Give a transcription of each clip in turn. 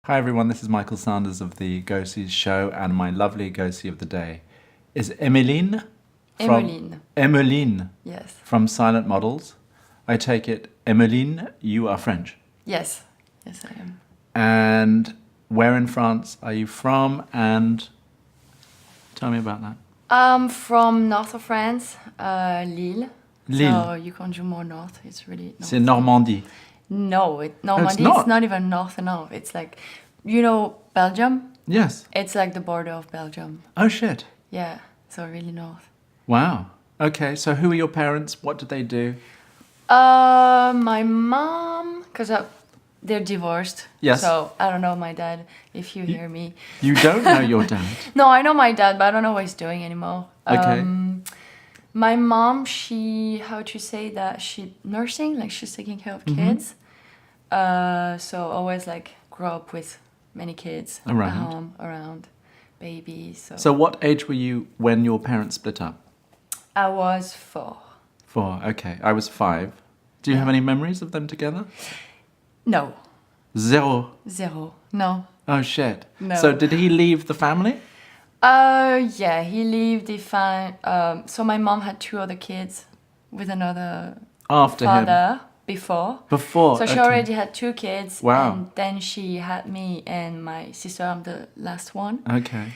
Hi everyone, this is Michael Sanders of the Ghosties Show, and my lovely ghostie of the day is Emeline. Emeline. Yes. From Silent Models. I take it, Emeline, you are French. Yes. Yes, I am. And where in France are you from? And tell me about that. I'm from north of France, Lille. Lille. So you can do more north. It's really north. C'est Normandie. No, Normandy. not. It's not even north enough. It's like, Belgium? Yes. It's like the border of Belgium. Oh shit. Yeah, so really north. Wow. Okay, so who are your parents? What did they do? My mom, because they're divorced. Yes. So I don't know my dad, if you hear me. You don't know your dad? No, I know my dad, but I don't know what he's doing anymore. Okay. My mom, she nursing, like she's taking care of kids. So always like grow up with many kids Around. at home, around babies. So what age were you when your parents split up? I was 4. 4, okay. I was 5. Do you have any memories of them together? No. 0. 0. No. Oh shit. No. So did he leave the family? Yeah, he lived. So my mom had 2 other kids with another After father him? before. Before? So she already had 2 kids. Wow. And then she had me and my sister. I'm the last one. Okay.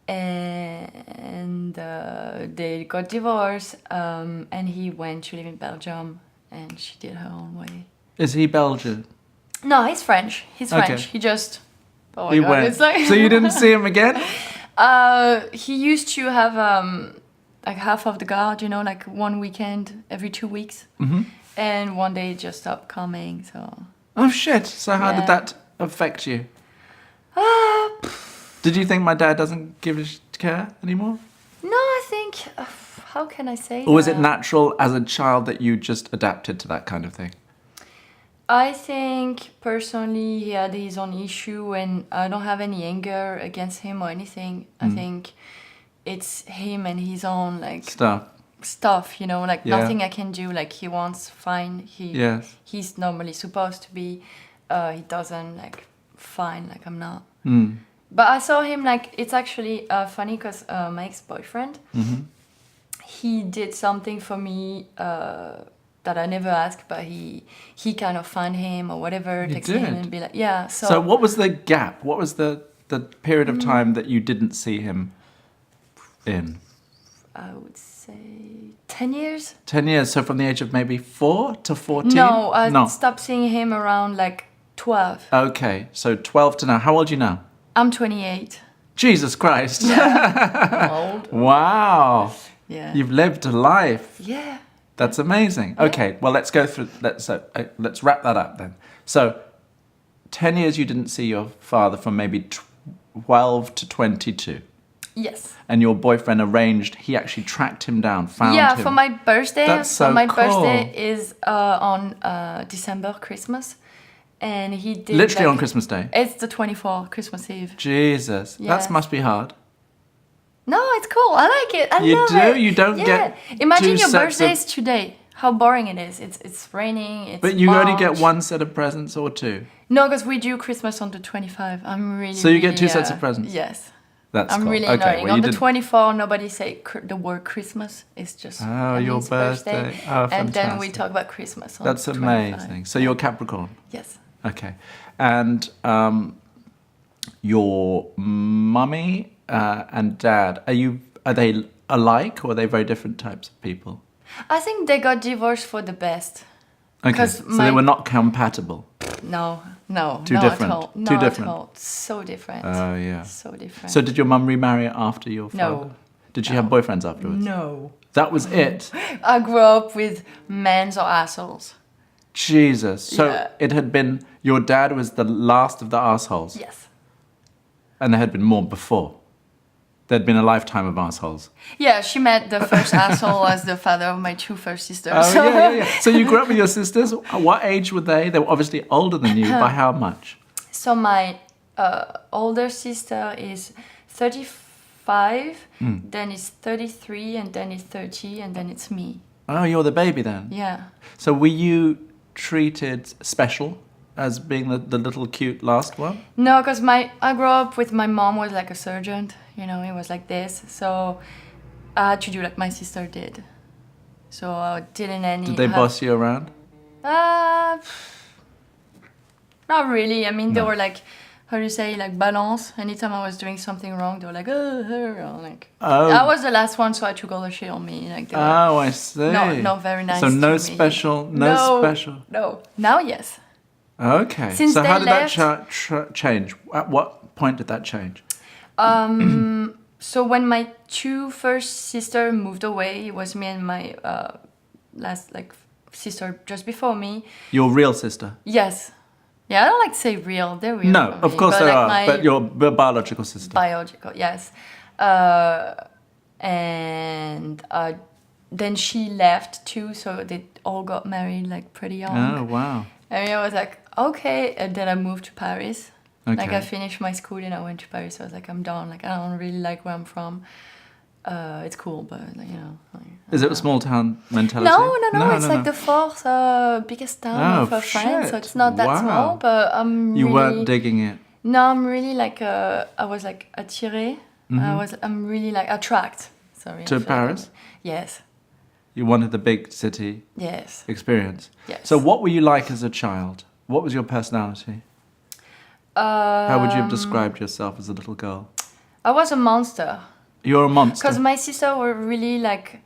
And they got divorced. And he went to live in Belgium. And she did her own way. Is he Belgian? No, he's French. He's Okay. French. He just... Oh my He God, went. it's like... So you didn't see him again? He used to have like half of the guard, like one weekend every 2 weeks. Mm-hmm. And one day it just stopped coming, so... Oh shit. So how Yeah. did that affect you? Did you think my dad doesn't give a care anymore? No, I think... how can I say Or was it that? natural as a child that you just adapted to that kind of thing? I think personally he had his own issue and I don't have any anger against him or anything. I think it's him and his own like stuff, like Yeah. nothing I can do. Like he wants fine. Yes. He's normally supposed to be. He doesn't like fine. Like I'm not. Mm. But I saw him like it's actually funny because my ex-boyfriend, he did something for me. That I never asked, but he kind of find him or whatever, text him and be like, yeah. So what was the gap? What was the period of time that you didn't see him in? I would say 10 years. 10 years. So from the age of maybe 4 to 14? No, I stopped seeing him around like 12. Okay, so 12 to now. How old are you now? I'm 28. Jesus Christ. I'm old. Wow. Yeah. You've lived a life. Yeah. That's amazing. Okay, well, let's go through. Let's wrap that up then. So, 10 years you didn't see your father from maybe 12 to 22. Yes. And your boyfriend arranged. He actually tracked him down, found him. Yeah, for my birthday. That's so my cool. birthday is on December, Christmas, and he did Literally on Christmas Day. It's the 24th, Christmas Eve. Jesus, Yeah. that must be hard. No, it's cool. I like it. I You love do? it. You don't get Imagine two your sets birthday of- is today. How boring it is. It's raining. It's But you only get March. 1 set of presents or 2. No, because we do Christmas on the 25th. I'm really. So you get 2 really, sets of presents? Yes. That's I'm cool. really Okay, annoying. well, On you the did- 24th, nobody say the word Christmas. It's just your his birthday. Oh, and then we fantastic. talk about Christmas. On That's the 25th. amazing. So you're Capricorn. Yes. Okay. And your mummy and dad, are they alike or are they very different types of people? I think they got divorced for the best. Okay. 'Cause So they were not compatible. No, Too not different. at all. Too Not different. at all. So different. Oh, yeah. So different. So did your mum remarry after your father? No. Did she have boyfriends afterwards? No. That was it? I grew up with men's or assholes. Jesus. So Yeah. it had been, your dad was the last of the assholes? Yes. And there had been more before? There'd been a lifetime of assholes? Yeah, she met the first asshole as the father of my 2 first sisters. Oh, yeah. So you grew up with your sisters. What age were they? They were obviously older than you. By how much? So my older sister is 35, then it's 33, and then it's 30, and then it's me. Oh, you're the baby then? Yeah. So were you treated special? as being the little cute last one? No, because I grew up with my mom was like a surgeon. You know, it was like this. So I had to do like my sister did. So I didn't any. Did they boss you around? Uh, Not really. I mean, they No. were like, how do you say, like balance. Anytime I was doing something wrong, they were like, oh, like. Oh. I was the last one, so I took all the shit on me. Like, they were, Oh, I see. not very nice. So no to me. special, special. No. Now, yes. Okay. Since so they how did left- that change? At what point did that change? So when my two first sisters moved away, it was me and my last like sister just before me. Your real sister? Yes. Yeah, I don't like to say real. They're real. No, for of me, course but there like are. my But your biological sister. biological, yes. And then she left too, so they all got married like pretty young. Oh, wow. I mean, I was like, okay. And then I moved to Paris. Okay. Like I finished my school and I went to Paris. So I was like, I'm done. Like I don't really like where I'm from. It's cool, but like, you know. Like, Is it a small town mentality? No. It's like the fourth biggest town of France, so shit. it's not that Wow. small. But I'm You really, weren't digging it. No, I'm really like I was like attirée. I'm really like attract. Sorry. To I feel Paris? like yes. You wanted the big city Yes. experience. Yes. So what were you like as a child? What was your personality? How would you have described yourself as a little girl? I was a monster. You're a monster. Because my sister were really like,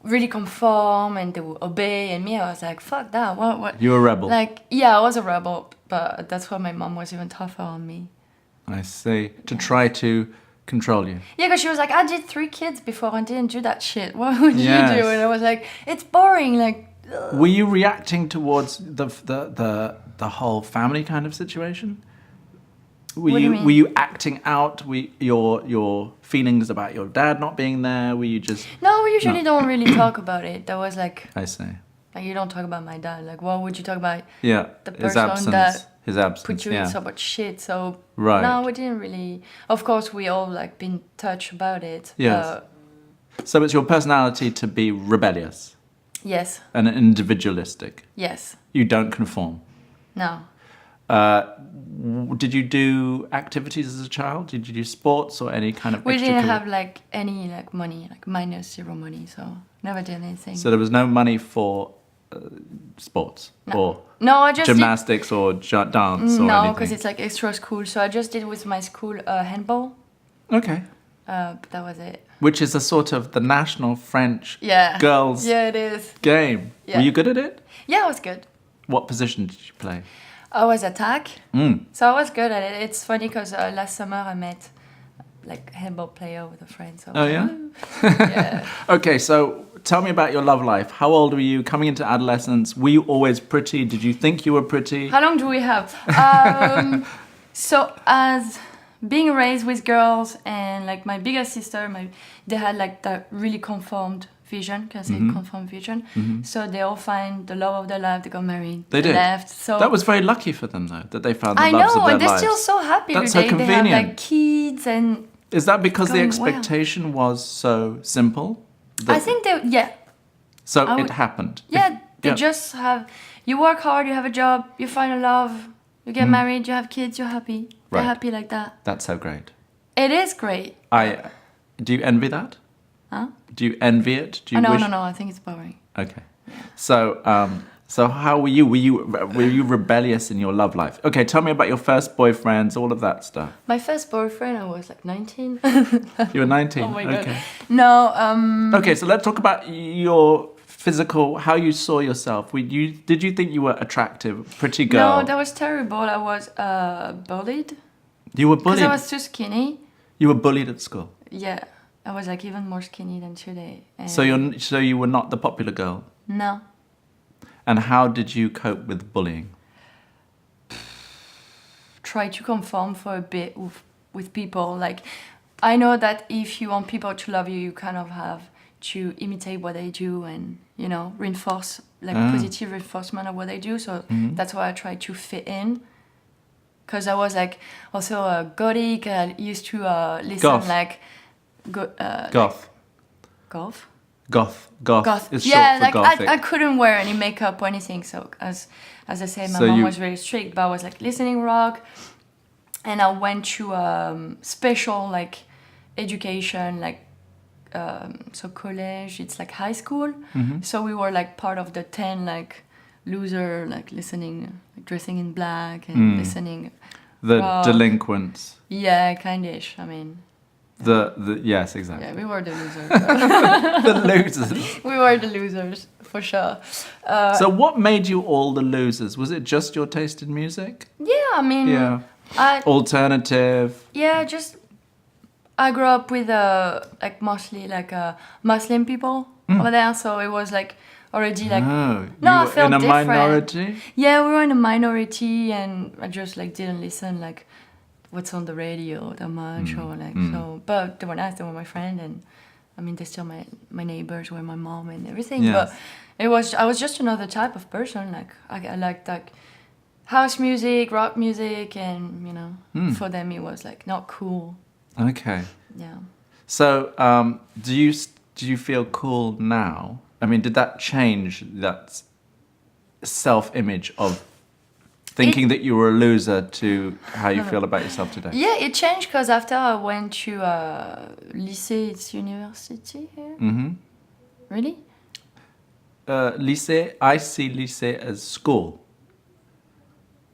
really conform and they would obey, and me, I was like, fuck that. What? You were a rebel. Like, yeah, I was a rebel, but that's why my mom was even tougher on me. I see. To try to control you. Yeah, because she was like, I did 3 kids before and didn't do that shit. What would Yes. you do? And I was like, it's boring. Like, ugh. Were you reacting towards the whole family kind of situation? Were What do you you mean? were you acting out your feelings about your dad not being there? Were you just? No, we usually don't really talk about it. That was like I see. you don't talk about my dad. Like, why would you talk about Yeah. the His person absence. that His absence. put you yeah. in so much shit? So Right. no, we didn't really. Of course, we all like been touched about it. Yes. So it's your personality to be rebellious Yes. and individualistic. Yes. You don't conform. No. Did you do activities as a child? Did you do sports or any kind of? We didn't extracurricular- have like any like money, like -0 money, so never did anything. So there was no money for sports or No, I just gymnastics or dance did, or no, anything. because it's like extra school. So I just did with my school handball. Okay. But that was it. Which is a sort of the national French Yeah. girls Yeah, it is. game. Yeah. Were you good at it? Yeah, I was good. What position did you play? I was attack, Mm. so I was good at it. It's funny because last summer I met like handball player with a friend. So I was Oh, like, yeah? "Ooh." Yeah. Okay, so tell me about your love life. How old were you coming into adolescence? Were you always pretty? Did you think you were pretty? How long do we have? So as being raised with girls and like my bigger sister, they had like that really conformed vision. Can I say Mm-hmm. conformed vision? So they all find the love of their life. They got married. They did. Left. So That was very lucky for them, though, that they found the I loves know, of their and they're lives. still so happy That's so every day. They have convenient. like kids and. Is that because the going well. expectation was so simple? I think yeah. So I it would- happened. Yeah, they Yeah. just have. You work hard, you have a job, you find a love, you get married, you have kids, you're happy. They're Right. happy like that. That's so great. It is great. Do you envy that? Huh? Do you envy it? Do you No, wish? no, I think it's boring. Okay. So, so how were you? Were you rebellious in your love life? Okay, tell me about your first boyfriends, all of that stuff. My first boyfriend, I was like 19. You were 19. Oh my god. Okay. No, Okay, so let's talk about your physical, how you saw yourself. Did you think you were attractive, pretty girl? no, that was terrible. I was bullied You were because bullied. I was too skinny. You were bullied at school. Yeah, I was like even more skinny than today. And So you were not the popular girl. no. And how did you cope with bullying? Try to conform for a bit with people. Like, I know that if you want people to love you, you kind of have to imitate what they do and, you know, reinforce, like positive reinforcement of what they do. So that's why I try to fit in. Because I was like also a gothic. I used to listen Goth. like Goth. golf. Goth is Yeah, short for like gothic. I couldn't wear any makeup or anything. So as I said, my So mom you- was very strict, but I was like listening rock, and I went to special like education, like so college. It's like high school. Mm-hmm. So we were like part of the 10 like loser, like listening, like dressing in black and listening. The rock. delinquents. Yeah, kind-ish. I mean, The yes, exactly. yeah, we were the losers. The losers. We were the losers for sure. So what made you all the losers? Was it just your taste in music? Yeah, I mean, Yeah. Alternative. Yeah, just I grew up with like mostly like Muslim people over there, so it was like already like Oh, No, you I were felt in a different. minority? yeah, we were in a minority, and I just like didn't listen like what's on the radio that much or like so. But they were nice, they were my friend, and I mean they're still my neighbors, were my mom and everything. Yes. But I was just another type of person. Like I liked like house music, rock music, and you know, for them it was like not cool. Okay. Yeah. So, do you feel cool now? I mean, did that change that self-image of thinking that you were a loser to how you feel about yourself today? Yeah, it changed because after I went to lycée, it's university here. Mm-hmm. Really? Lycée, I see lycée as school.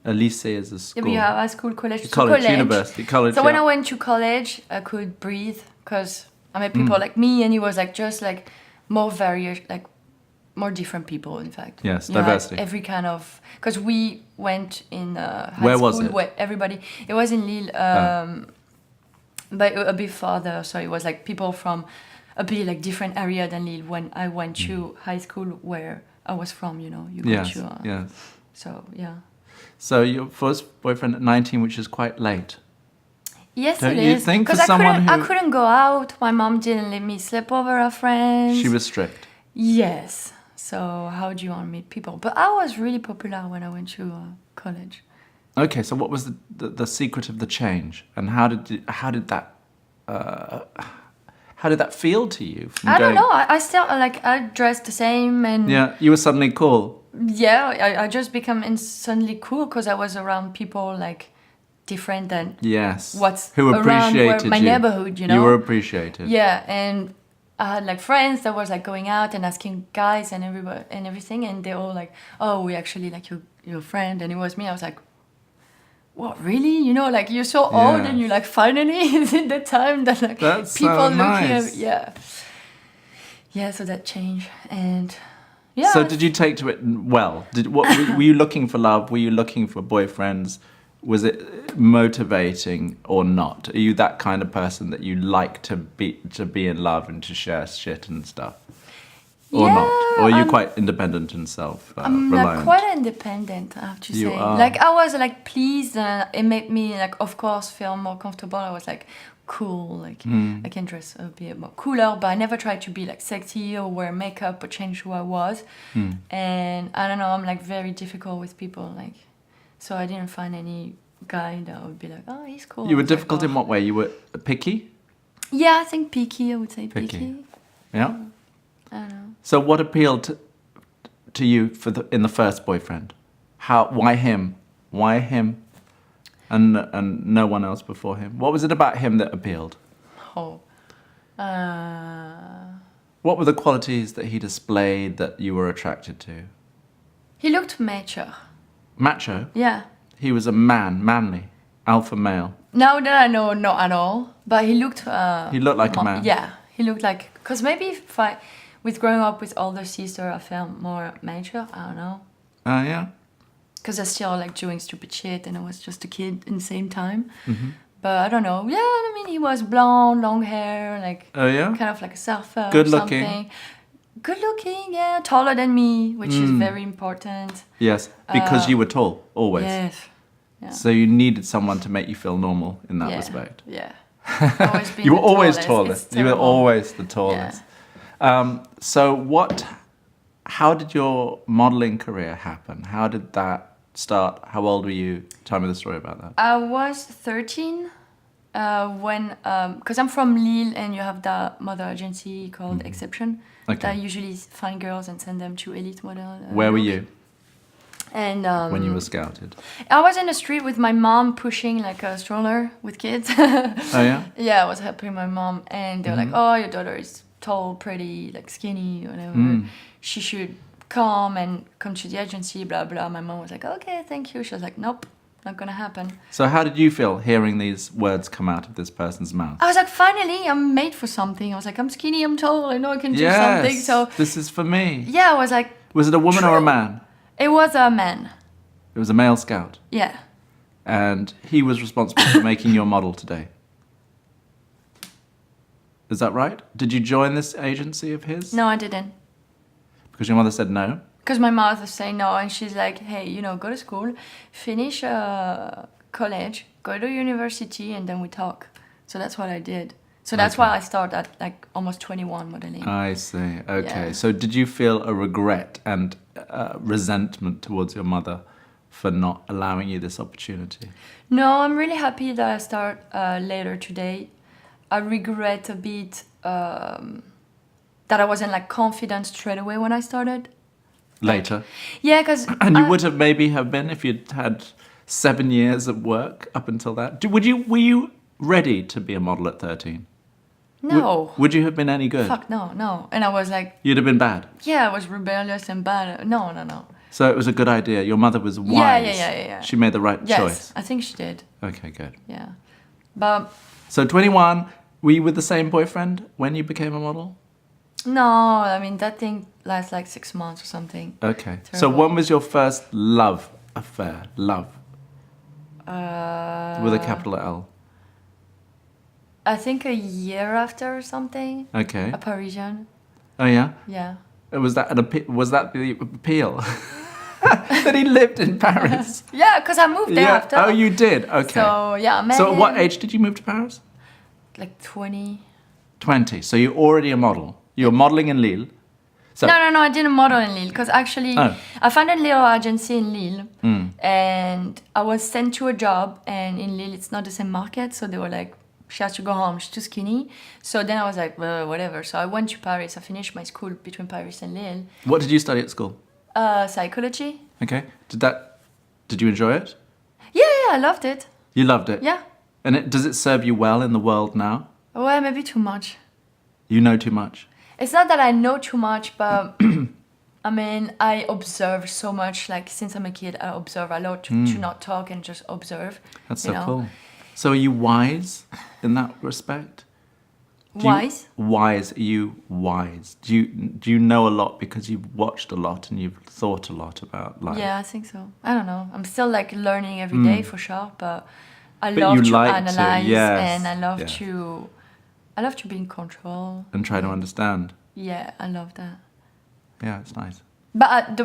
A lycée is a Yeah, school. but you have high school, college. So College, university, college. So when yeah. I went to college, I could breathe because I met people like me, and it was like just like more various, like more different people. In fact, Yes, You had diversity. every kind of because we went in high Where school was it? where everybody. It was in Lille, but a bit farther. So it was like people from a bit like different area than Lille. When I went to high school where I was from, you know, you go Yes, to. yes. So yeah. So your first boyfriend at 19, which is quite late. Yes, Don't it you is. think for 'Cause I someone I who- couldn't go out. My mom didn't let me sleep over her friends. She was strict. Yes. So how do you want to meet people? But I was really popular when I went to college. Okay, so what was the secret of the change, and how did that feel to you? From I don't going- know. I still like I dressed the same and Yeah, you were suddenly cool. yeah, I just become instantly cool because I was around people like different than Yes. what's who around appreciated my you. neighborhood, you know? You were appreciated. Yeah, and I had like friends that was like going out and asking guys and everybody and everything, and they all like, "Oh, we actually like your friend," and it was me. I was like, "What, really? You know, like you're so old Yeah. and you like finally is it the time that like That's people so looking nice. at yeah." So that changed, and yeah. So did you take to it well? Were you looking for love? Were you looking for boyfriends? Was it motivating or not? Are you that kind of person that you like to be in love and to share shit and stuff? Or not? Yeah, Or are you quite independent and I'm reliant? like quite independent, I have to You say. are. Like I was like pleased, and it made me like of course feel more comfortable. I was like cool, like I can dress a bit more cooler, but I never tried to be like sexy or wear makeup or change who I was. And I don't know, I'm like very difficult with people, like so I didn't find any guy that would be like, oh, he's cool. You I were was like, difficult "Oh." in what way? You were picky? Yeah, I think picky. I would say Picky. picky. Yeah. I don't know. So what appealed to you in the first boyfriend? Why him? Why him? And no one else before him. What was it about him that appealed? Oh. What were the qualities that he displayed that you were attracted to? He looked mature. Macho. Yeah. He was a manly, alpha male. Now that I know, not at all. But he looked. He looked like a man. Yeah, he looked like. Because maybe with growing up with older sister, I felt more mature. I don't know. Yeah. Because I still like doing stupid shit, and I was just a kid in the same time. Mm-hmm. But I don't know. Yeah, I mean, he was blonde, long hair, like Oh yeah. kind of like a surfer. Good or looking. something. Good looking, yeah. Taller than me, which is very important. Yes, because you were tall always. Yes. Yeah. So you needed someone to make you feel normal in that Yeah. respect. Yeah. Always been You were the always tallest. tallest. It's You were terrible. always the tallest. So how did your modeling career happen? How did that start? How old were you? Tell me the story about that. I was 13 When, because I'm from Lille and you have that model agency called Exception that usually find girls and send them to elite model. Where were you And when you were scouted? I was in the street with my mom pushing like a stroller with kids. Oh yeah? Yeah, I was helping my mom, and they were like, "Oh, your daughter is tall, pretty, like skinny, whatever. She should come to the agency, blah blah." My mom was like, "Okay, thank you." She was like, "Nope, not gonna happen." So how did you feel hearing these words come out of this person's mouth? I was like, finally, I'm made for something. I was like, I'm skinny, I'm tall, I know I can do something. So this is for me. yeah, I was like, Was it a woman or a man? it was a man. It was a male scout. Yeah. And he was responsible for making your model today. Is that right? Did you join this agency of his? No, I didn't. Because your mother said no? Because my mother was saying no, and she's like, hey, go to school, finish college, go to university, and then we talk. So that's what I did. So that's why I started at like almost 21 modeling. I see. Okay. Yeah. So did you feel a regret and resentment towards your mother for not allowing you this opportunity? No, I'm really happy that I start later today. I regret a bit that I wasn't like confident straight away when I started. Later? Yeah, because... And you would have maybe have been if you'd had 7 years of work up until that. Were you ready to be a model at 13? No. Would you have been any good? Fuck, no. And I was like... You'd have been bad? Yeah, I was rebellious and bad. No. So it was a good idea. Your mother was wise. Yeah. She made the right choice. Yes, I think she did. Okay, good. Yeah. But... So 21, were you with the same boyfriend when you became a model? No, I mean, that thing lasts like 6 months or something. Okay. Terrible. So when was your first love affair? Love. With a capital L. I think a year after or something. Okay. A Parisian. Oh yeah? Yeah. Was that the appeal? That he lived in Paris? Yeah, because I moved there after. Oh, you did? Okay. So, yeah, I met So at what him. age did you move to Paris? Like 20. 20. So you're already a model. You were modeling in Lille. So, No, I didn't model in Lille because actually I found a little agency in Lille and I was sent to a job, and in Lille it's not the same market, so they were like, she has to go home, she's too skinny. So then I was like, well, whatever. So I went to Paris. I finished my school between Paris and Lille. what did you study at school? Psychology. Okay. Did you enjoy it? Yeah, I loved it. You loved it? Yeah. And does it serve you well in the world now? Well, maybe too much. You know too much? It's not that I know too much, but I mean, I observe so much. Like, since I'm a kid, I observe a lot to not talk and just observe. That's so cool. So are you wise in that respect? Wise? Wise. Are you wise? Do you know a lot because you've watched a lot and you've thought a lot about life? Yeah, I think so. I don't know. I'm still like learning every day for sure, but I But love you to like to, analyze yes, and I love yes. to be in control. And try to understand. Yeah, I love that. Yeah, it's nice. But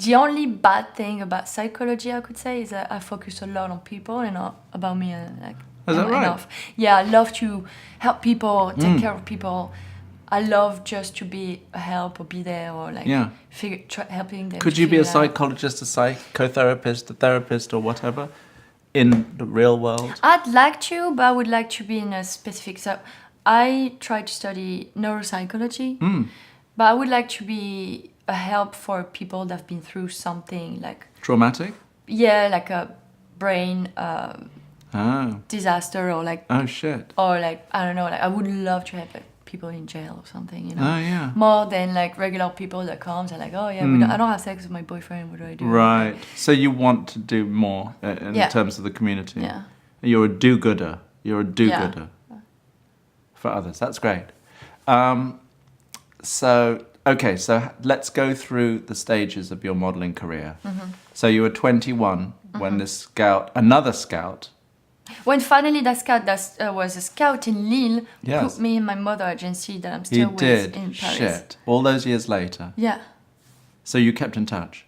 the only bad thing about psychology, I could say, is that I focus a lot on people and not about me. Like, Is that right? enough. Yeah, I love to help people, take care of people. I love just to be a help or be there or like helping them. Could you be a figure it out. psychologist, a psychotherapist, a therapist, or whatever in the real world? I'd like to, but I would like to be in a specific. So I tried to study neuropsychology, but I would like to be a help for people that have been through something like Traumatic? like a brain Oh. disaster or like Oh, shit. or like I don't know. Like I would love to have like people in jail or something. Oh, yeah. More than like regular people that comes and like, oh yeah, I don't have sex with my boyfriend. What do I do? Right. So you want to do more in terms of the community. Yeah. You're a do-gooder. You're a do-gooder for others. That's great. So let's go through the stages of your modeling career. So you were 21 when this another scout. When finally that scout was a scout in Lille, Yes. put me in my mother agency that I'm still with in Paris. Shit. All those years later. Yeah. So you kept in touch.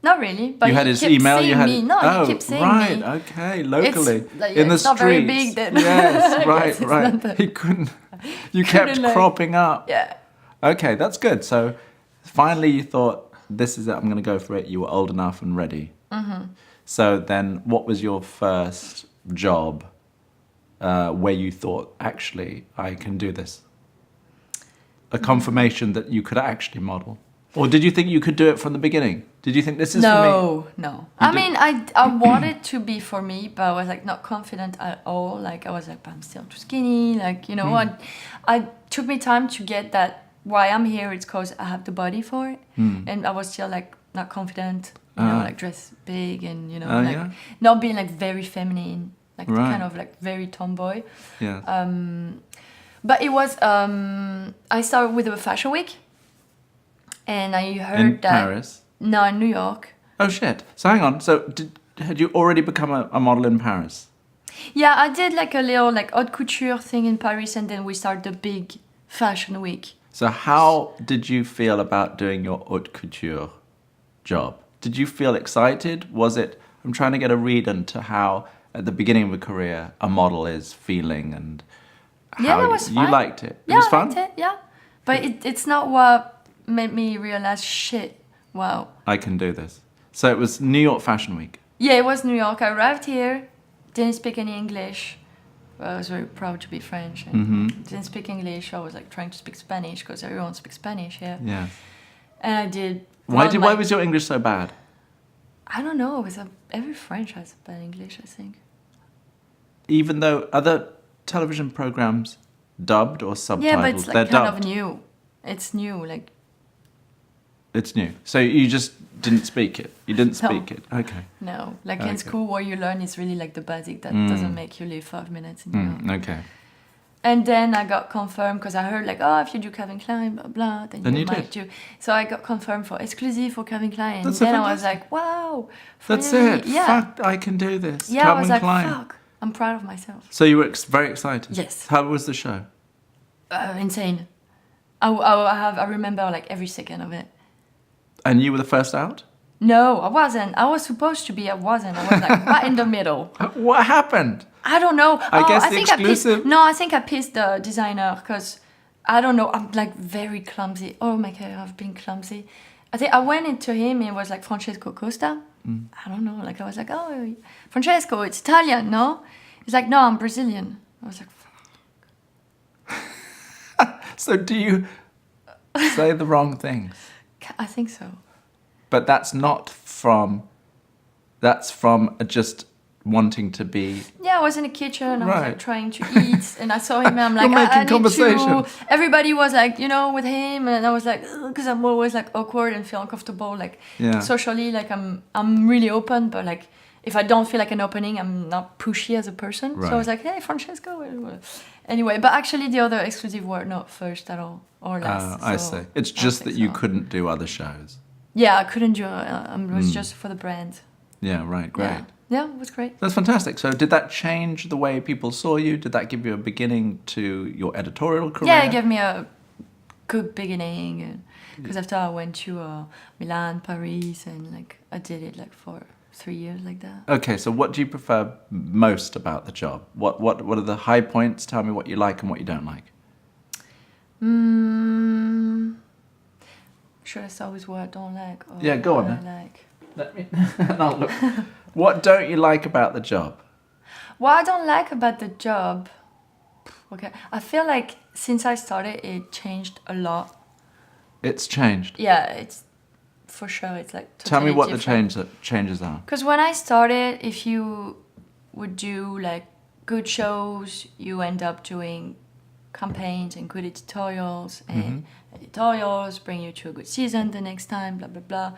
Not really, but You had he his kept email. seeing You had me. No, oh, he kept seeing right. me. Okay, locally Like, in the it's streets. not very big then. Yes, right, Yes, it's right. not that- He couldn't. You kept like- cropping up. Yeah. Okay, that's good. So finally, you thought, "This is it. I'm going to go for it." You were old enough and ready. So then, what was your first job where you thought, actually, I can do this? A confirmation that you could actually model? Or did you think you could do it from the beginning? Did you think this is for me? No. You I mean, I wanted to be for me, but I was like not confident at all. Like I was like, but I'm still too skinny. Like, you know, I took me time to get that why I'm here. It's because I have the body for it. And I was still like not confident, you know, like dress big and, you know, like not being like very feminine, like kind of like very tomboy. Yeah. But it was, I started with a fashion week. And I heard in that... Paris? No, in New York. Oh, shit. So hang on. So had you already become a model in Paris? Yeah, I did like a little like haute couture thing in Paris, and then we started the big fashion week. So how did you feel about doing your haute couture job? Did you feel excited? Was it... I'm trying to get a read into how, at the beginning of a career, a model is feeling and how... Yeah, that was fun. You liked it? Yeah, It was fun? I liked it, yeah. But it's not what made me realize, shit, wow. I can do this. So it was New York Fashion Week. Yeah, it was New York. I arrived here, didn't speak any English. I was very proud to be French. And didn't speak English. I was like trying to speak Spanish because everyone speaks Spanish here. Yeah. And I did... Why was your English so bad? I don't know. It was every French has bad English, I think. Even though other television programs dubbed or subtitled, Yeah, but it's like they're kind dubbed. of new. It's new, like... It's new. So you just didn't speak it? You didn't speak it? Okay. No. Like Okay. in school, what you learn is really like the basic that doesn't make you live 5 minutes in New York. Okay. And then I got confirmed because I heard like, oh, if you do Calvin Klein, blah, blah, then you you might did. do. So I got confirmed for exclusive for Calvin Klein. And That's so then I was fantastic. like, wow. That's finally. it. Yeah. Fuck, I can do this. Yeah, I Calvin was like, Klein. fuck. I'm proud of myself. So you were very excited? Yes. How was the show? Insane. I remember like every second of it. And you were the first out? No, I wasn't. I was supposed to be. I wasn't. I was like right in the middle. What happened? I don't know. I guess the think exclusive- I think I pissed the designer because I don't know. I'm like very clumsy. Oh my god, I've been clumsy. I think I went into him and it was like Francesco Costa. I don't know. Like I was like, oh, Francesco, it's Italian, no? He's like, no, I'm Brazilian. I was like, So do you say the wrong things? I think so. But that's from just wanting to be... Yeah, I was in the kitchen. I was Right. like trying to eat, and I saw him, and I'm like, You're making I need conversation. to. Everybody was like, you know, with him, and I was like, because I'm always like awkward and feel uncomfortable, like Yeah. socially, like I'm really open, but like if I don't feel like an opening, I'm not pushy as a person. So I was Right. like, hey, Francesco. Anyway, but actually the other exclusive were not first at all or last. I so see. It's I just think that you so. couldn't do other shows. Yeah, I couldn't do it. It was just for the brand. Yeah, right, great. Yeah, it was great. That's fantastic. So did that change the way people saw you? Did that give you a beginning to your editorial career? Yeah, it gave me a good beginning. Because after I went to Milan, Paris, and like I did it like for 3 years like that. Okay, so what do you prefer most about the job? What are the high points? Tell me what you like and what you don't like. Should I start with what I don't like? Or Yeah, go on what then. I like? Let me no, look. What don't you like about the job? What I don't like about the job, okay, I feel like since I started, it changed a lot. It's changed. Yeah, it's for sure. It's like totally Tell me what different. the changes are. Because when I started, if you would do like good shows, you end up doing campaigns and good editorials, and editorials bring you to a good season the next time, blah, blah, blah.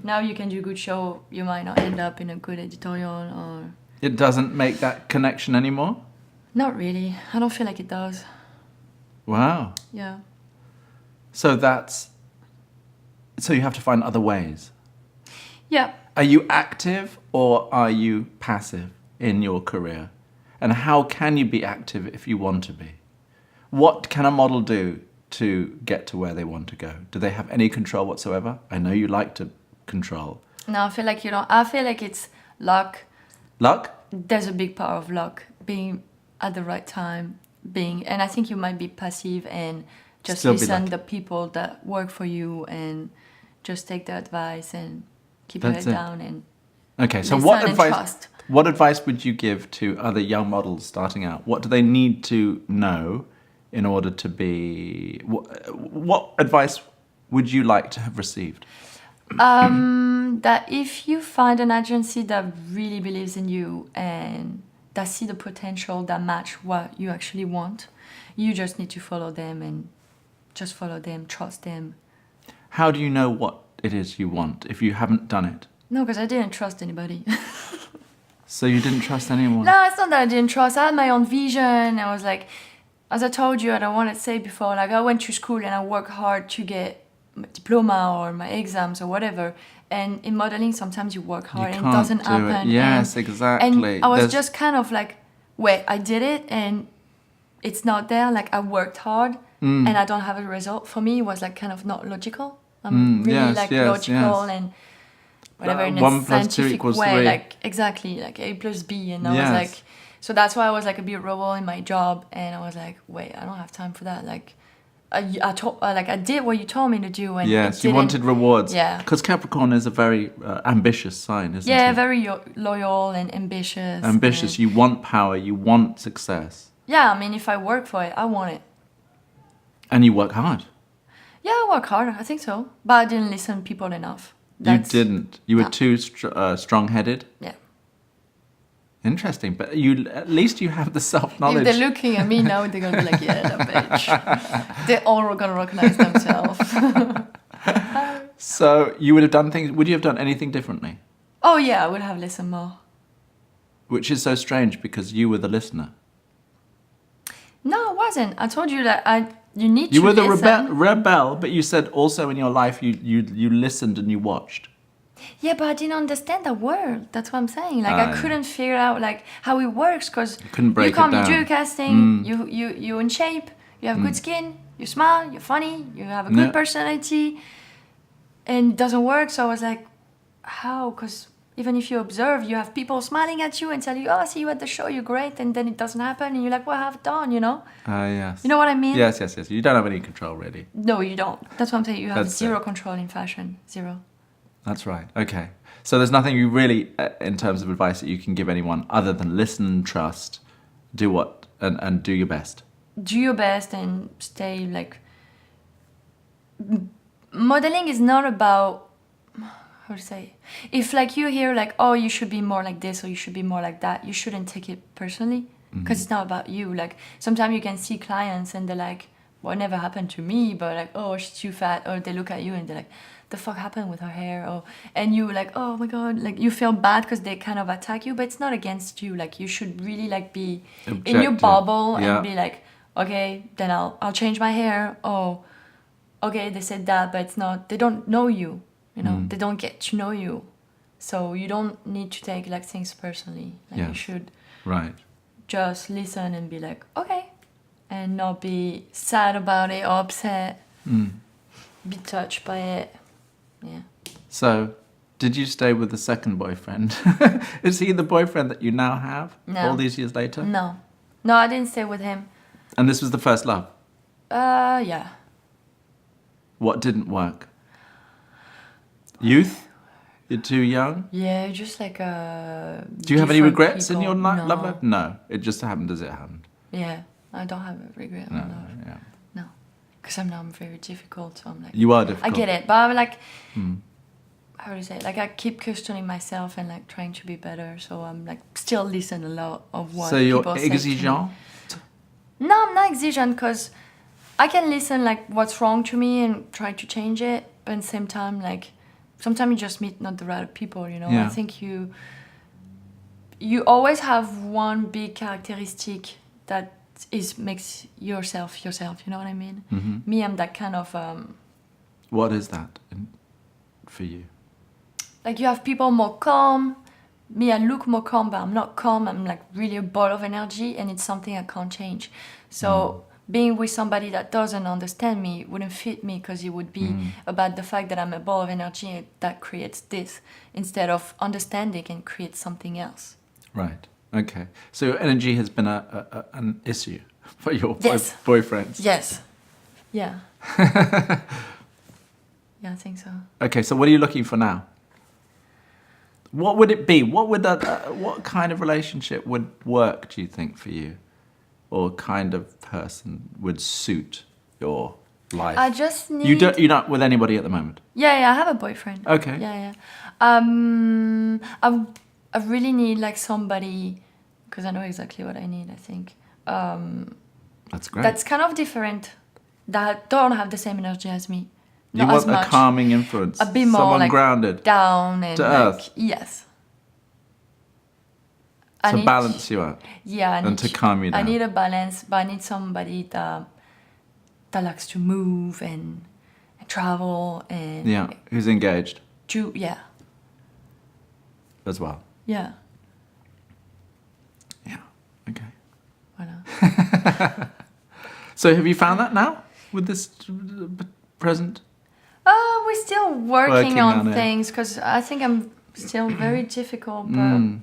Now you can do a good show, you might not end up in a good editorial or... It doesn't make that connection anymore? Not really. I don't feel like it does. Wow. Yeah. So you have to find other ways. Yeah. Are you active or are you passive in your career? And how can you be active if you want to be? What can a model do to get to where they want to go? Do they have any control whatsoever? I know you like to control. No, I feel like you don't. I feel like it's luck. Luck? There's a big part of luck. Being at the right time. And I think you might be passive and just Still be listen lucky. to the people that work for you and just take their advice and keep your That's head it. down and Okay, so listen and trust. what advice would you give to other young models starting out? What do they need to know in order to be... What advice would you like to have received? That if you find an agency that really believes in you and that see the potential that match what you actually want, you just need to follow them and just follow them, trust them. How do you know what it is you want if you haven't done it? No, because I didn't trust anybody. So you didn't trust anyone? No, it's not that I didn't trust. I had my own vision. I was like, as I told you, and I wanted to say before, like I went to school and I worked hard to get my diploma or my exams or whatever. And in modeling, sometimes you work hard and it doesn't happen. Yes, exactly. And I was just kind of like, wait, I did it and it's not there. Like I worked hard and I don't have a result. For me, it was like kind of not logical. I'm really logical and whatever in a 1 + 2 scientific = way. 3. Like exactly, like A + B. And I was like, so that's why I was like a bit rebel in my job. And I was like, wait, I don't have time for that. Like I did what you told me to do. And yes, you wanted rewards. Yeah. Because Capricorn is a very ambitious sign, isn't it? Yeah, very loyal and ambitious. Ambitious. You want power. You want success. Yeah, I mean, if I work for it, I want it. And you work hard. Yeah, I work hard. I think so. But I didn't listen to people enough. You didn't. You were too strong-headed. Yeah. Interesting, but at least you have the self-knowledge. If they're looking at me now, they're gonna be like, "Yeah, that bitch." They're all gonna recognize themselves. So you would have done things. Would you have done anything differently? Oh yeah, I would have listened more. Which is so strange because you were the listener. No, I wasn't. I told you that you need to. You were the listen. rebel, but you said also in your life you listened and you watched. Yeah, but I didn't understand the world. That's what I'm saying. Like I couldn't figure out like how it works because you come, you do a casting, you're in shape, you have good skin, you smile, you're funny, you have a good personality, and it doesn't work. So I was like, how? Because even if you observe, you have people smiling at you and tell you, "Oh, I see you at the show, you're great," and then it doesn't happen, and you're like, "What have I done?" You know? Yes. You know what I mean? Yes. You don't have any control really. No, you don't. That's what I'm saying. You have zero control in fashion. Zero. That's right. Okay. So there's nothing you really, in terms of advice, that you can give anyone other than listen and trust, do what, and do your best. Do your best and stay like... Modeling is not about... How to say? If like you hear like, oh, you should be more like this or you should be more like that, you shouldn't take it personally because it's not about you. Like sometimes you can see clients and they're like, well, it never happened to me, but like, oh, she's too fat. Or they look at you and they're like, the fuck happened with her hair? Or and you like, oh my god, like you feel bad because they kind of attack you, but it's not against you. Like you should really like be objective in your bubble and be like, okay, then I'll change my hair. Oh, okay, they said that, but it's not. They don't know you. You know, they don't get to know you, so you don't need to take like things personally. Like you should just listen and be like, okay, and not be sad about it or upset. Be touched by it. Yeah. So, did you stay with the second boyfriend? Is he the boyfriend that you now have? No. All these years later? No, I didn't stay with him. And this was the first love? Yeah. What didn't work? Youth? You're too young? Yeah, just like Do you have any regrets in your love life? No. It just happened as it happened. Yeah, I don't have a regret. No. No. Because I'm very difficult, so I'm like... You are difficult. I get it, but I'm like... How do you say it? Like I keep questioning myself and like trying to be better, so I'm like still listen a lot of what people say. So you're exigeant? No, I'm not exigeant because I can listen like what's wrong to me and try to change it, but at the same time like... Sometimes you just meet not the right people, you know. I think you always have one big characteristic that makes yourself. You know what I mean? Me, I'm that kind of. What is that for you? Like you have people more calm. Me, I look more calm, but I'm not calm. I'm like really a ball of energy, and it's something I can't change. So. Being with somebody that doesn't understand me wouldn't fit me because it would be about the fact that I'm a ball of energy that creates this instead of understanding and create something else. Right. Okay. So your energy has been an issue for your boyfriends. Yes. Yeah. Yeah, I think so. Okay. So what are you looking for now? What would it be? What would what kind of relationship would work, do you think, for you? Or kind of person would suit your life? I just need... You're not with anybody at the moment? Yeah, I have a boyfriend. Okay. Yeah. I really need like somebody, because I know exactly what I need, I think. That's great. That's kind of different, that don't have the same energy as me. You Not want as much. a calming influence. A bit more someone like grounded. Down and to like, earth. Yes. To balance you out. Yeah. And to calm you down. I need a balance, but I need somebody that likes to move and travel and... Yeah, who's engaged. Yeah. As well. Yeah. Yeah, okay. Voilà. So have you found that now with this present? We're still working on it. things, because I think I'm still very difficult, but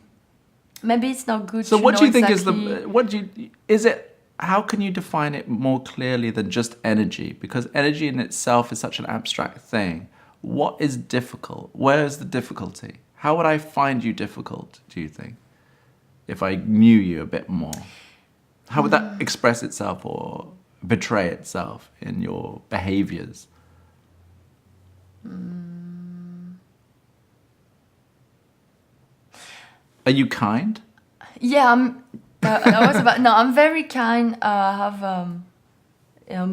maybe it's not good So to what know do you think exactly... how can you define it more clearly than just energy? Because energy in itself is such an abstract thing. What is difficult? Where is the difficulty? How would I find you difficult, do you think? If I knew you a bit more. How would that express itself or betray itself in your behaviors? Are you kind? Yeah, I'm very kind. I'm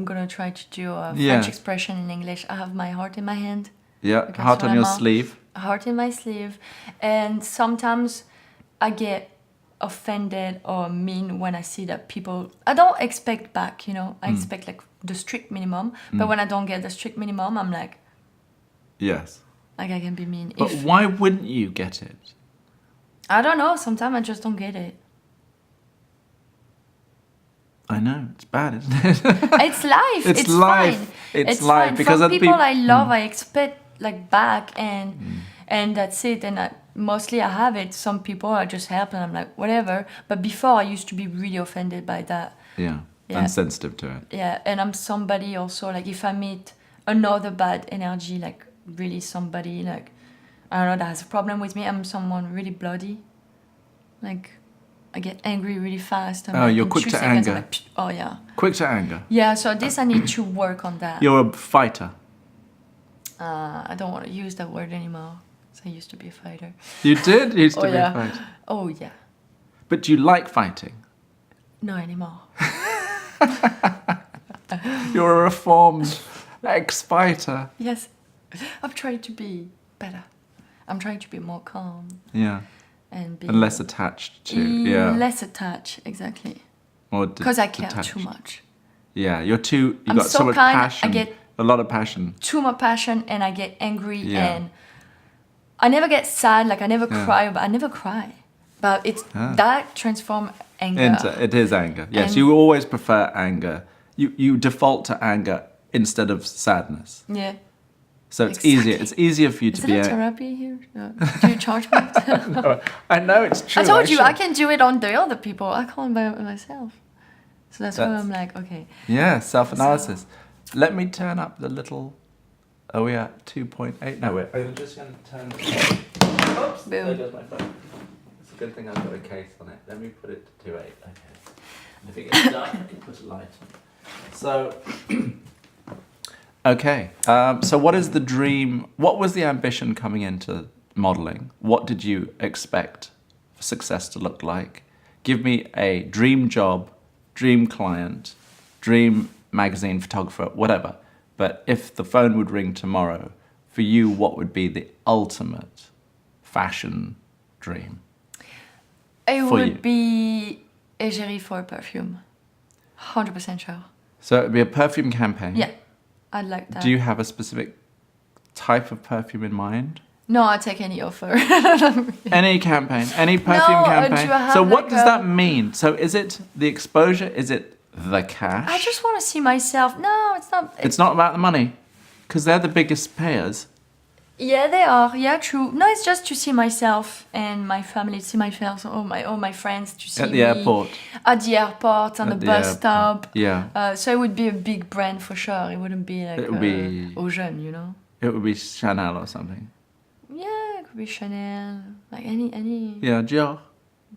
gonna try to do a French expression in English. I have my heart in my hand. Yeah, heart on your sleeve. Heart in my sleeve. And sometimes I get offended or mean when I see that people... I don't expect back, I expect like the strict minimum. But when I don't get the strict minimum, I'm like... Yes. Like I can be mean. But why wouldn't you get it? I don't know. Sometimes I just don't get it. I know. It's bad, isn't it? It's life. It's life. fine. It's life. Fine. Because from people I love, I expect like back and that's it. And mostly I have it. Some people I just help and I'm like, whatever. But before I used to be really offended by that. Yeah. And sensitive to it. Yeah. And I'm somebody also, like if I meet another bad energy, like really somebody like, I don't know, that has a problem with me, I'm someone really bloody. Like, I get angry really fast. You're quick to anger. Like, oh, yeah. Quick to anger. Yeah, so this I need to work on that. You're a fighter. I don't want to use that word anymore. So I used to be a fighter. You did? You used to be a fighter. Oh, yeah. But do you like fighting? No anymore. You're a reformed ex-fighter. Yes. I'm trying to be better. I'm trying to be more calm. Yeah. And less attached to... Yeah. Less attached, exactly. Because I care too much. Yeah, you've got so much passion. I get a lot of passion. Too much passion, and I get angry, and I never get sad. Like I never cry, but I never cry. But it's that transform anger. It is anger. Yes, you always prefer anger. You default to anger instead of sadness. Yeah. So it's easier. It's easier for you to be. Is there therapy here? No. Do you charge me? No, I know it's true. I told you I can do it on the other people. I can't by myself. So that's why I'm like, okay. Yeah, self-analysis. So. Let me turn up the little... Are we at 2.8? No, wait. I'm just going to turn... Oops, there goes my phone. It's a good thing I've got a case on it. Let me put it to 2.8. Okay. And if it gets dark, I can put a light on. So... Okay. So what is the dream... What was the ambition coming into modelling? What did you expect success to look like? Give me a dream job, dream client, dream magazine photographer, whatever. But if the phone would ring tomorrow, for you, what would be the ultimate fashion dream? It would be égérie for a perfume. 100% sure. So it would be a perfume campaign? Yeah, I'd like that. Do you have a specific type of perfume in mind? No, I'll take any offer. Any campaign, any perfume campaign. So what does that mean? So is it the exposure? Is it the cash? I just want to see myself. No, it's not. It's not about the money, because they're the biggest payers. Yeah, they are. Yeah, true. No, it's just to see myself and my family, to see myself, all my friends, to see at the airport. At the airport, on the bus stop. Yeah. So it would be a big brand for sure. It wouldn't be like it would be Aux Jeunes, you know. It would be Chanel or something. Yeah, could be Chanel, like any. Yeah, Dior.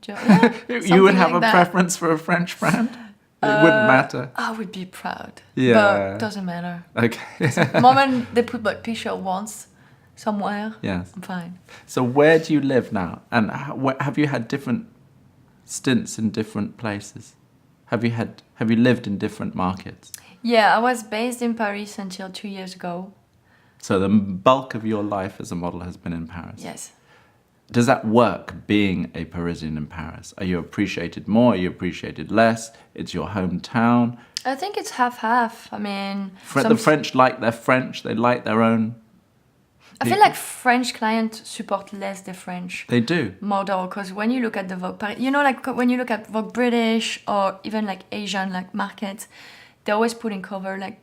Yeah, You would have like a that. preference for a French brand? It wouldn't matter. I would be proud. Yeah. But doesn't matter. Okay. The moment they put my picture once somewhere, Yes. I'm fine. So where do you live now? And have you had different stints in different places? Have you lived in different markets? Yeah, I was based in Paris until 2 years ago. So the bulk of your life as a model has been in Paris. Yes. Does that work, being a Parisian in Paris? Are you appreciated more? Are you appreciated less? It's your hometown. I think it's half-half. I mean... The French like their French. They like their own... I feel like French clients support less the French They do. model, because when you look at the Vogue Paris, you know, like when you look at Vogue British or even like Asian like markets, they always put in cover, like,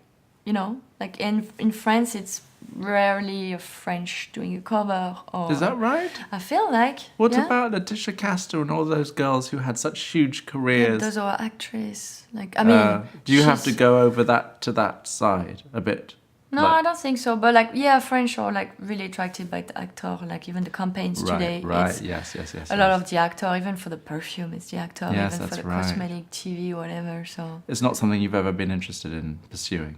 you know, like in France it's rarely a French doing a cover. Or Is that right? I feel like. What yeah. about Letitia Casta and all those girls who had such huge careers? Those are actresses. Like, I mean, do you have to she's- go over to that side a bit? No, Like- I don't think so. But like, yeah, French are like really attracted by the actor. Like even the campaigns today. Right. It's Yes. a lot of the actor, even for the perfume, it's the actor. Yes, even for that's the right. cosmetic, TV, whatever. So It's not something you've ever been interested in pursuing.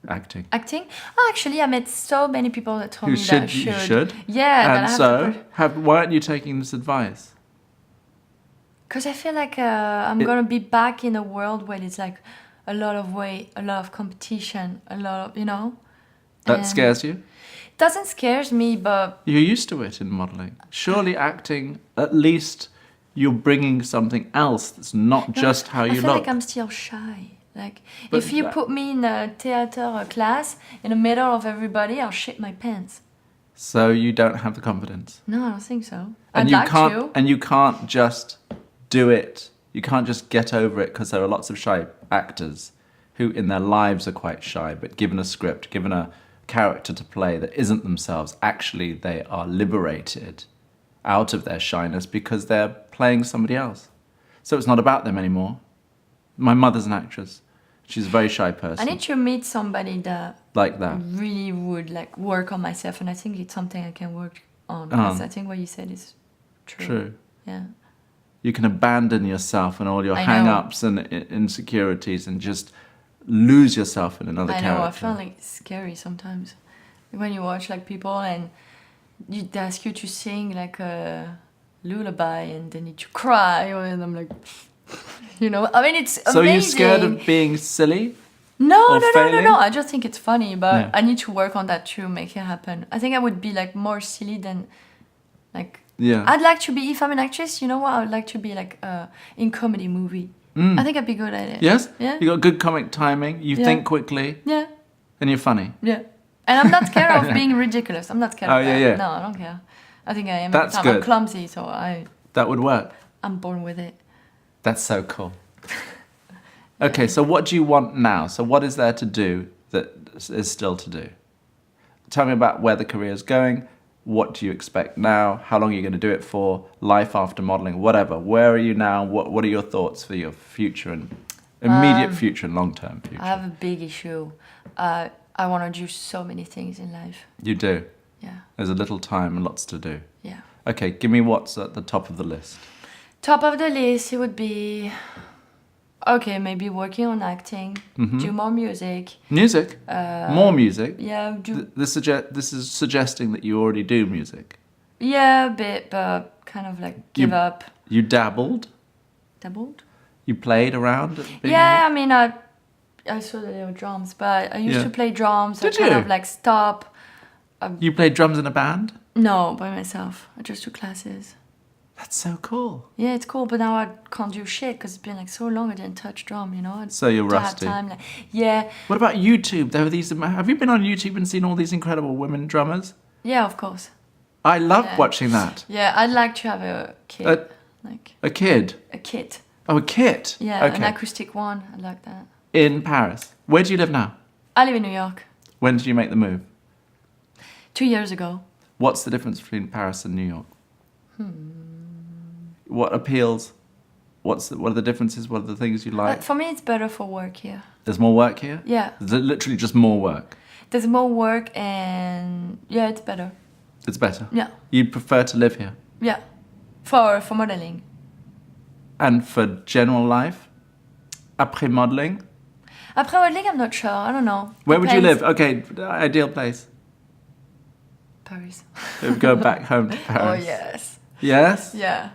Acting. acting. Oh, actually, I met so many people that told Who me that I should you should. should? Yeah, that And I have so, to put. why aren't you taking this advice? Because I feel like I'm gonna be back in a world where it's like a lot of competition, a lot of, you know. That And scares you? It doesn't scares me, but You're used to it in modelling. Surely acting, at least you're bringing something else that's not just how I you feel look. like I'm still shy. Like But if you that- put me in a theater class in the middle of everybody, I'll shit my pants. So you don't have the confidence. No, I don't think so. And I'd you like can't to. and you can't just do it. You can't just get over it, because there are lots of shy actors who in their lives are quite shy, but given a script, given a character to play that isn't themselves, actually they are liberated out of their shyness because they're playing somebody else. So it's not about them anymore. My mother's an actress. She's a very shy I person. need to meet somebody that Like that. really would like work on myself, and I think it's something I can work on. Because I think what you said is true. True. Yeah. You can abandon yourself and all your I know. hang-ups and insecurities and just lose yourself in another I character. know. I feel like it's scary sometimes when you watch like people and they ask you to sing like a lullaby and they need to cry, and I'm like, you know. I mean, it's amazing. So you're scared of being silly? No, or no, no, no, failing? no. I just think it's funny, but Yeah. I need to work on that to make it happen. I think I would be like more silly than like. Yeah. I'd like to be, if I'm an actress, you know what? I would like to be like in comedy movie. I think I'd be good at it. Yes? Yeah. You got good comic timing. You Yeah. think quickly Yeah. and you're funny. Yeah. And I'm not scared of being ridiculous. I'm not scared Oh, of yeah, that. yeah. No, I don't care. I think I am. That's I'm good. clumsy, so That would work. I'm born with it. That's so cool. Okay, so what do you want now? So what is there to do that is still to do? Tell me about where the career is going. What do you expect now? How long are you going to do it for? Life after modeling, whatever. Where are you now? What are your thoughts for your future and immediate future and long-term future? I have a big issue. I want to do so many things in life. You do. Yeah. There's a little time and lots to do. Yeah. Okay, give me what's at the top of the list. Top of the list, it would be, okay, maybe working on acting, do more music. Music? More music? Yeah, This is suggesting that you already do music. yeah, a bit, but kind of like give up. You dabbled? Doubled? You played around? Yeah, I mean, I saw that there were drums, but I used Yeah. to play drums. Did I kind you? of like stop. You played drums in a band? No, by myself. I just took classes. That's so cool. Yeah, it's cool, but now I can't do shit because it's been like so long I didn't touch drum, you know? So you're to have rusty. time, like, yeah, What about YouTube? There are these. Have you been on YouTube and seen all these incredible women drummers? yeah, of course. I love Yeah. watching that. Yeah, I'd like to have a kit, like A kid. a kit. Oh, a kit. Yeah, an Okay. acoustic one. I'd like that. In Paris. Where do you live now? I live in New York. When did you make the move? 2 years ago. What's the difference between Paris and New York? What appeals? What are the differences? What are the things you like? For me, it's better for work here. There's more work here? Yeah, There's literally just more work. there's more work and yeah, it's better. It's better. Yeah. You'd prefer to live here, Yeah. For modeling. and for general life, après modeling. Après modeling, I'm not sure. I don't know. Where would you Depends. live? Okay, ideal place. Paris. Go back home to Oh Paris. yes. Yes. Yeah.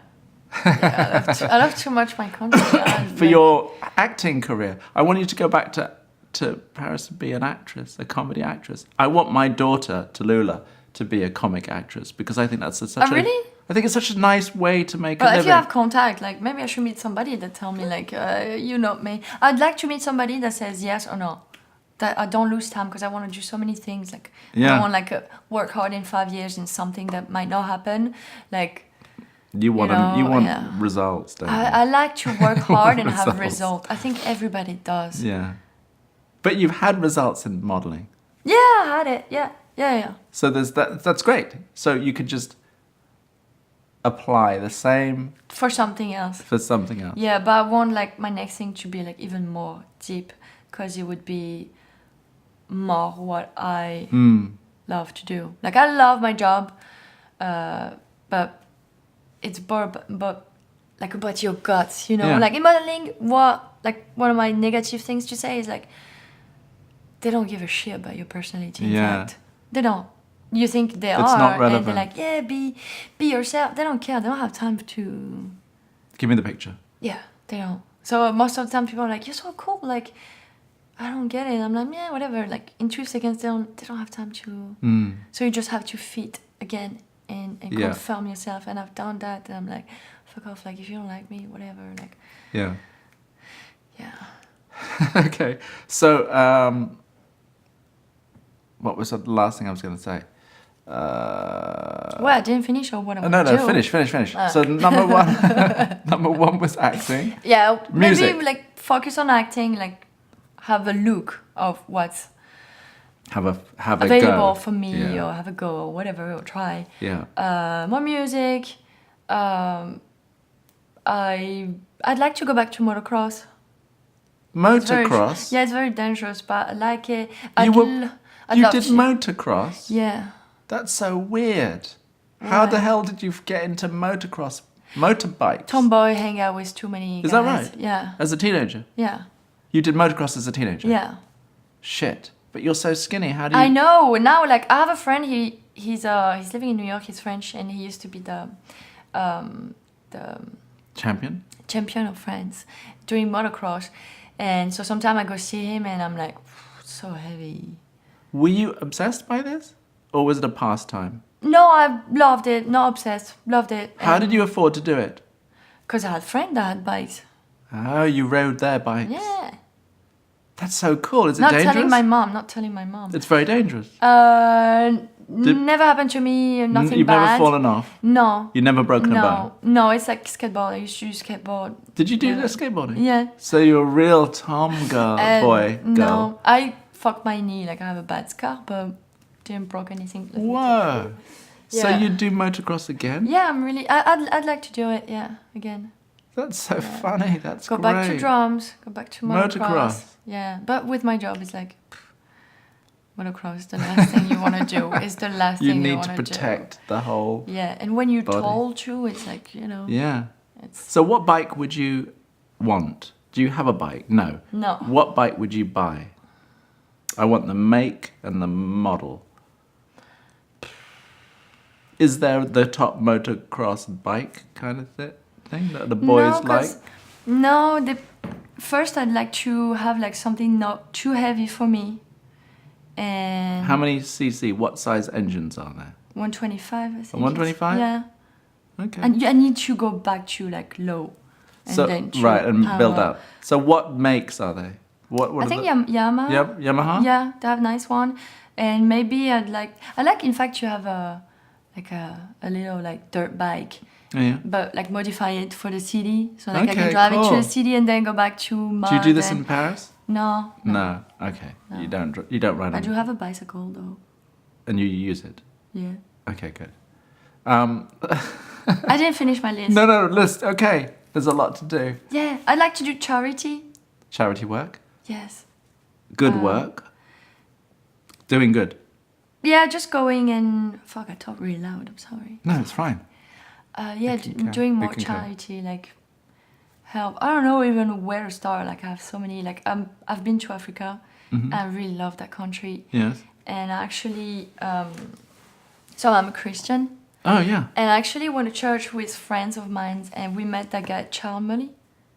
Yeah, I love too much my country. For your acting career, I want you to go back to Paris and be an actress, a comedy actress. I want my daughter, Tallulah, to be a comic actress because I think that's such a... Really? I think it's such a nice way to make a But if living. you have contact, like maybe I should meet somebody that tell me like, you know me. I'd like to meet somebody that says yes or no. That I don't lose time because I want to do so many things. Like Yeah. I want like work hard in 5 years in something that might not happen. Like You want yeah. results, don't you? I like to work hard and have Results. results. I think everybody does. Yeah. But you've had results in modeling. Yeah, I had it. Yeah. So there's that's great. So you could just apply the same For something else. for something else. Yeah, but I want like my next thing to be like even more deep because it would be more what I love to do. Like I love my job, but it's but like about your guts, you know. Yeah. Like in modeling, one of my negative things to say is like they don't give a shit about your personality. In Yeah. fact, they don't. You think they It's are, not and relevant. they're like, yeah, be yourself. They don't care. They don't have time to. Give me the picture. Yeah, they don't. So most of the time, people are like, "You're so cool." Like, I don't get it. I'm like, yeah, whatever. Like in 2 seconds, they don't have time to. So you just have to fit again and Yeah. confirm yourself. And I've done that. And I'm like, fuck off. Like if you don't like me, whatever. Like, Yeah. yeah. Okay. So, what was the last thing I was going to say? Well, I didn't finish or what I No, want to do. finish. So number one, number one was acting. Yeah, Music. maybe like focus on acting. Like have a look of what's Have a available go. for me, Yeah. or have a go, or whatever, or try. Yeah. More music. I'd like to go back to motocross. Motocross. Yeah, it's very dangerous, but I like it. You I'd you love did to. motocross. Yeah. That's so weird. How the hell did you get into motocross? Motorbikes. Tomboy, hang out with too many guys. Is that right? Yeah. As a teenager. Yeah. You did motocross as a teenager. Yeah. Shit. But you're so skinny. How do you? I know. Now, like, I have a friend. He's living in New York. He's French, and he used to be the Champion. champion of France doing motocross. And so sometimes I go see him, and I'm like, so heavy. Were you obsessed by this, or was it a pastime? No, I loved it. Not obsessed. Loved it. How did you afford to do it? Because I had friends that had bikes. Oh, you rode their bikes. Yeah. That's so cool. Is it Not dangerous? telling my mom. Not telling my mom. It's very dangerous. Never happened to me. Nothing You've bad. never fallen off. No. You've never broken a bone. No, it's like skateboard. I used to do skateboard. Did you do the skateboarding? Yeah. So you're a real Tom girl, boy, girl. No, I fucked my knee. Like I have a bad scar, but didn't broke anything. Like, Whoa. So Yeah. you do motocross again? Yeah, I'm really. I'd like to do it. Yeah, again. That's so funny. That's Go great. back to drums. Go back to motocross. Motocross. Yeah, but with my job, it's like motocross is the last thing you want to do. It's the last You thing you need want to to protect the whole. do. Yeah, and when you're body. told to, it's like, you know. Yeah. It's So what bike would you want? Do you have a bike? No. No. What bike would you buy? I want the make and the model. Is there the top motocross bike kind of thing that the boys like? No, first I'd like to have like something not too heavy for me. And How many cc? What size engines are there? 125, I think. 125? Yeah. Okay. And I need to go back to like low. And So then to right, and build power. up. So what makes are they? What I are think the... Yamaha. Yep, Yamaha. Yeah, they have nice one. And maybe I like in fact to have a little like dirt bike. Yeah. But like modify it for the city. So like I Okay, can drive it to cool. the city and then go back to mud. Do you do this and- in Paris? No. No. Okay. You don't ride on. I do have a bicycle though. And you use it. Yeah. Okay, good. I didn't finish my list. No, list. Okay. There's a lot to do. Yeah, I'd like to do charity. Charity work. Yes. Good work. Doing good. Yeah, just going and fuck. I talk really loud. I'm sorry. No, it's fine. Yeah, doing more charity, like help. I don't know even where to start. Like I have so many. Like I've been to Africa. Mm-hmm. I really love that country. Yes. And actually, so I'm a Christian. Oh yeah. And I actually went to church with friends of mine, and we met that guy Charles Mully.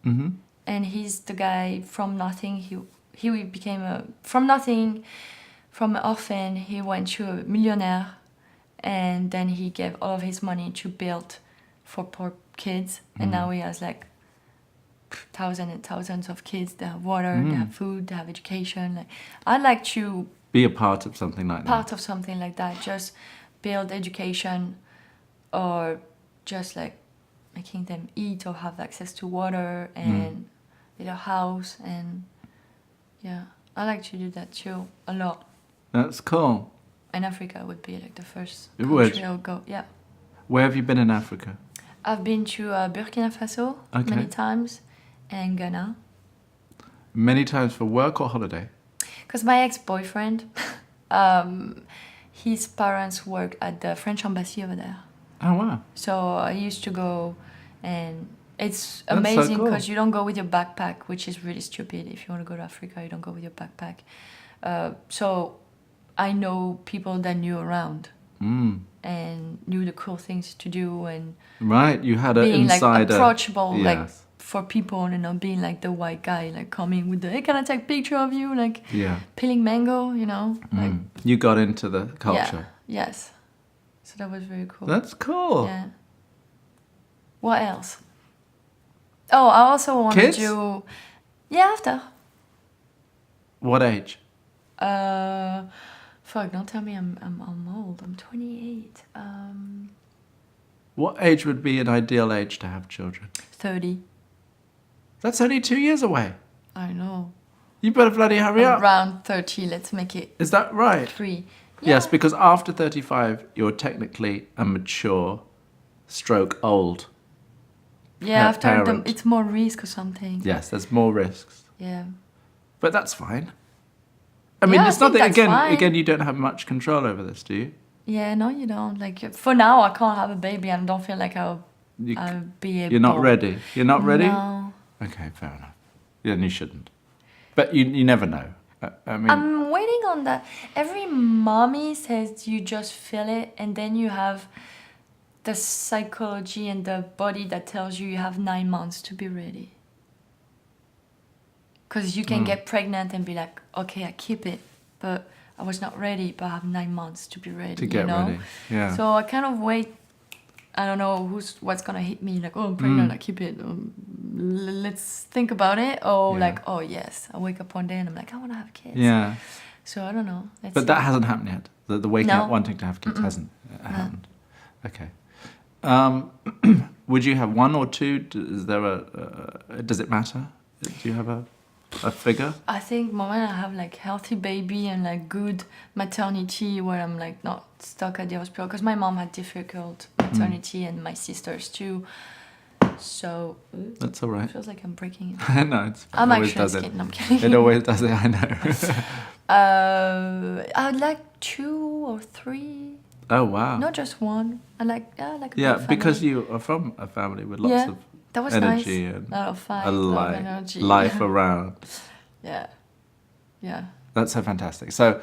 Mm-hmm. And he's the guy from nothing. He became from nothing, from an orphan. He went to a millionaire, and then he gave all of his money to build for poor kids. And now he has like thousands and thousands of kids. They have water, they have food, they have education. Like I'd like to be a part of something like that. Part of something like that. Just build education, or just like making them eat or have access to water and a house. And yeah, I like to do that too a lot. That's cool. And Africa would be like the first It country would. I would go. Yeah. Where have you been in Africa? I've been to Burkina Faso many times, and Ghana. Many times for work or holiday? Because my ex-boyfriend, his parents work at the French embassy over there. Oh wow. So I used to go, and it's That's so amazing cool. because you don't go with your backpack, which is really stupid. If you want to go to Africa, you don't go with your backpack. So I know people that knew around and knew the cool things to do, and Right, you had an being insider. like approachable, like Yes. for people, and not being like the white guy, like coming with the hey, can I take a picture of you, like Yeah. peeling mango, you know, like You got into the culture. yeah, yes. So that was very cool. That's cool. Yeah. What else? Oh, I also want Kids? to do. Yeah, after. What age? Fuck! Don't tell me I'm old. I'm 28. What age would be an ideal age to have children? 30. That's only 2 years away. I know. You better bloody hurry up. Around 30. Let's make it Is that right? 3. Yes, because after 35, you're technically a mature stroke old. Yeah, after parent. it's more risk or something. Yes, there's more risks. Yeah. But that's fine. I mean, Yeah, it's I not think that, that's fine. again, you don't have much control over this, do you? Yeah, no, you don't. Like, for now, I can't have a baby, and I don't feel like I'll be able. You're not ready. You're not ready? No. Okay, fair enough. Then you shouldn't. But you never know. I mean, I'm waiting on that. Every mommy says you just feel it, and then you have the psychology and the body that tells you have 9 months to be ready. Because you can get pregnant and be like, okay, I keep it, but I was not ready, but I have 9 months to be ready. to get you know? ready. Yeah. So I kind of wait. I don't know what's gonna hit me. Like, oh, I'm pregnant, I keep it. Let's think about it. Or like, oh yes, I wake up one day and I'm like, I want to have kids. Yeah. So I don't know. Let's But see. that hasn't happened yet. The waking No. up wanting to have kids hasn't happened. Okay. Would you have one or two? Is there does it matter? Do you have a figure? I think moment I have like healthy baby and like good maternity where I'm like not stuck at the hospital, because my mom had difficult maternity and my sisters too. So That's all right. it feels like I'm breaking it. No, it's I'm it always actually does it. scared. No, I'm kidding. It always does it. I know. I would like 2 or 3. Oh wow. Not just one. I like a Yeah, big because family. you are from a family with lots Yeah, of that was energy nice. and A lot of fight, a a lot of life, energy. life around. Yeah. Yeah. That's so fantastic. So,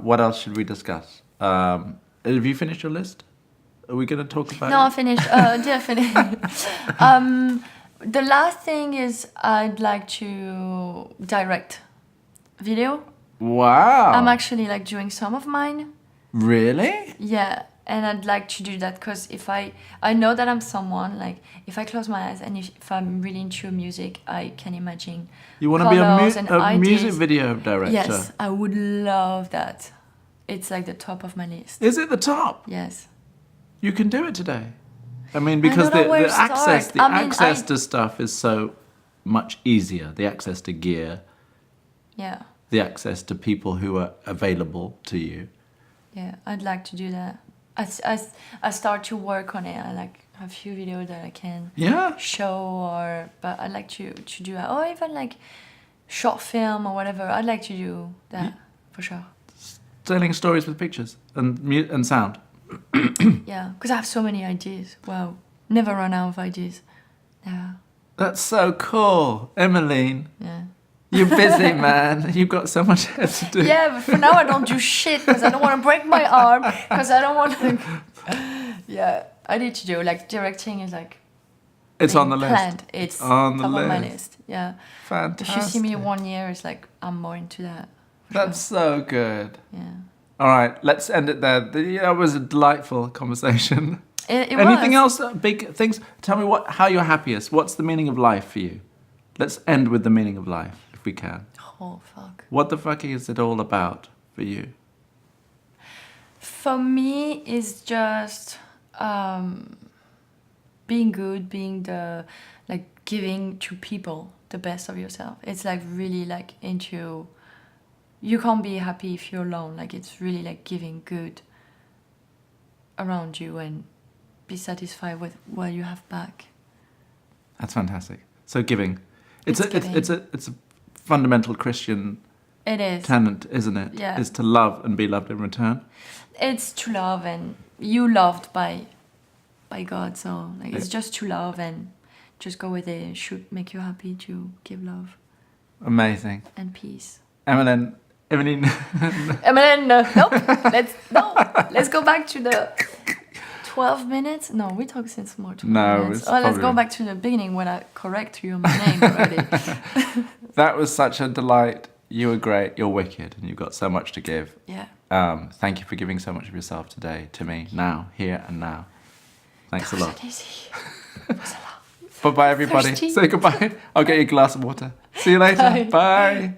what else should we discuss? Have you finished your list? Are we going to talk about? No, I it? finished. Definitely. The last thing is I'd like to direct video. Wow. I'm actually like doing some of mine. Really? Yeah, and I'd like to do that because if I know that I'm someone, like if I close my eyes and if I'm really into music, I can imagine You want to be colors and a music ideas. video director? Yes, I would love that. It's like the top of my list. Is it the top? Yes. You can do it today. I mean, because don't know where the to access, start. the I mean, access to stuff is so much easier. The access to gear, Yeah. the access to people who are available to you. Yeah, I'd like to do that. I start to work on it. I like a few videos that I can Yeah. show, but I'd like to do that. Or even like short film or whatever. I'd like to do that for sure. telling stories with pictures and sound. Yeah, because I have so many ideas. Wow, never run out of ideas. Yeah. That's so cool, Emeline. Yeah. You're busy, man. You've got so much to do. Yeah, but for now I don't do shit because I don't want to break my arm. Because I don't want to. Yeah, I need to do like directing is like. It's on the planned. list. It's on the top list. of my list. Yeah. Fantastic. If you see me 1 year, it's like I'm more into that. That's so good. Yeah. All right, let's end it there. That was a delightful conversation. It Anything was. else? Big things? Tell me how you're happiest. What's the meaning of life for you? Let's end with the meaning of life, if we can. Oh fuck. What the fuck is it all about for you? For me, it's just being good, being giving to people the best of yourself. It's like really like into. You can't be happy if you're alone. Like it's really like giving good around you and be satisfied with what you have back. That's fantastic. So giving. It's giving. a fundamental Christian It is. tenet, isn't it? Yeah. Is to love and be loved in return. It's to love and you loved by God. So like it's just to love and just go with it. It should make you happy to give love. Amazing. And peace. Emeline. Emeline, let's go back to the 12 minutes. No, we talked since more 12 minutes. Let's go back to the beginning when I correct you on my name already. That was such a delight. You were great. You're wicked, and you've got so much to give. Yeah. Thank you for giving so much of yourself today to me, now, here and now. Thanks a lot. Bye-bye, everybody. Thirsty. Say goodbye. I'll get you a glass of water. See you later. Bye. Bye.